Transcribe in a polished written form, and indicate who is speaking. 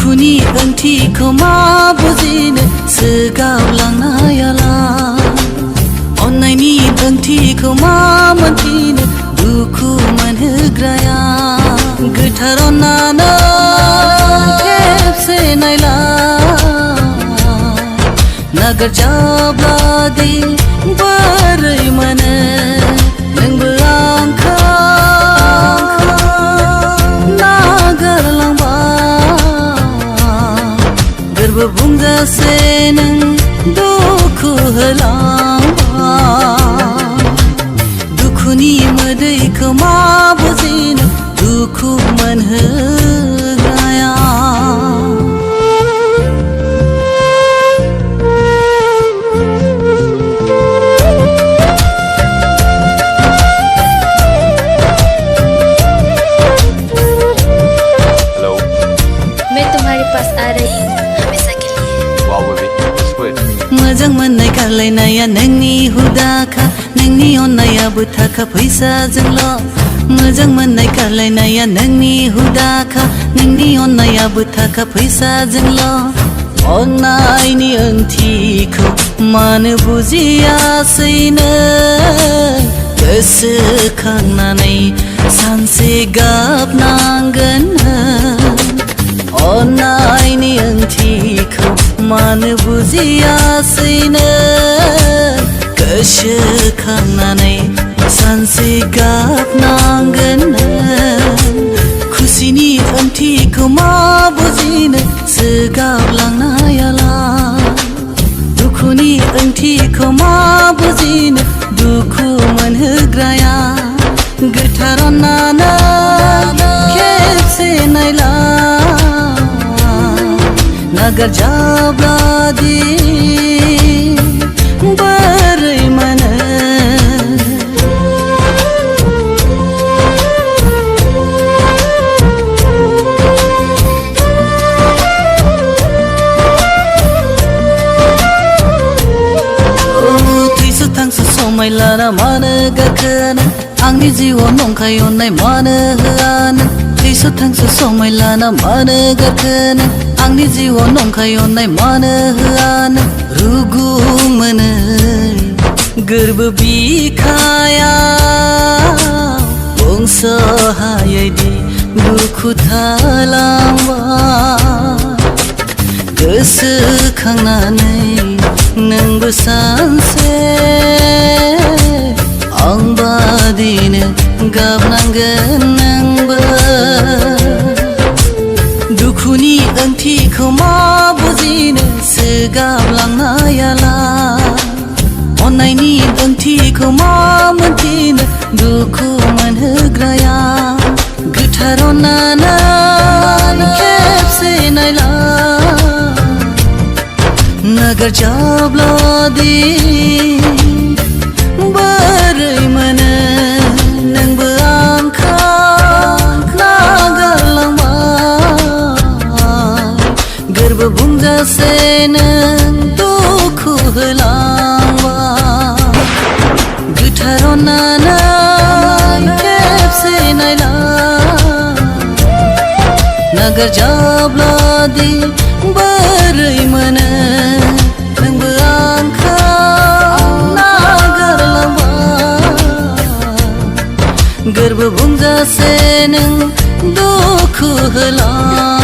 Speaker 1: दुखुनि ओंथिखौ मा बुजिनो सोगावलांनायालाय अननायनि ओंथिखौ मा मोनथिनो दुखु मोनहोग्राया गोथार अननानै खेबसे नायलाय नागारजाब्लादि बोरै मोनो नोंबो आंखौ गोरबो बुंजासे नों दुखु होलांबाय दुखुनि मोदैखौ मा बुजिनो दुखु मोनहोग्राया
Speaker 2: हेलो
Speaker 3: मैं तुम्हारे पास आ रही हूँ
Speaker 1: मोजां मोननाय गारलायनाया नोंनि हुदाखा नोंनि अननायाबो थाखा फैसाजोंल' मोजां मोननाय गारलायनाया नोंनि हुदाखा नोंनि अननायाबो थाखा फैसाजोंल' अननायनि ओंथिखौ मानो बुजियासै नों गोसोखांनानै सानसे गाबनांगोन अननायनि ओंथिखौ मानो बुजियासै नों गोसोखांनानै सानसे गाबनांगोन खुसिनि ओंथिखौ मा बुजिनो सोगावलांनायालाय दुखुनि ओंथिखौ मा बुजिनो दुखु मोनहोग्राया गोथार अननानै खेबसे नायलाय नागारजाब्लादि बोरै मोनो थैस थांस समाय लाना मानो गाखोनो आंनि जिउआव नंखाय अननाय मानो होआ नों थैस थांस समाय लाना मानो गाखोनो आंनि जिउआव नंखाय अननाय मानो होआ नों रुगुं मोनो गोरबो बिखाया बुंस हायैदि दुखु थालांबाय गोसोखांनानै नोंबो सानसे आं बादिनो गाबनांगोन नोंबो दुखुनि ओंथिखौ मा बुजिनो सोगावलांनायालाय अननायनि ओंथिखौ मा मोनथिनो दुखु मोनहोग्राया गोथार अननानै खेबसे नायलाय नागारजाब्लादि बोरै मोनो नोंबो आंखौ गोरबो बुंजासे नों दुखु होलांबाय गोथार अननानै खेबसे नायलाय नागारजाब्लादि बोरै मोनो नोंबो आंखौ नागारलांबाय गोरबो बुंजासे नों दुखु होलांबाय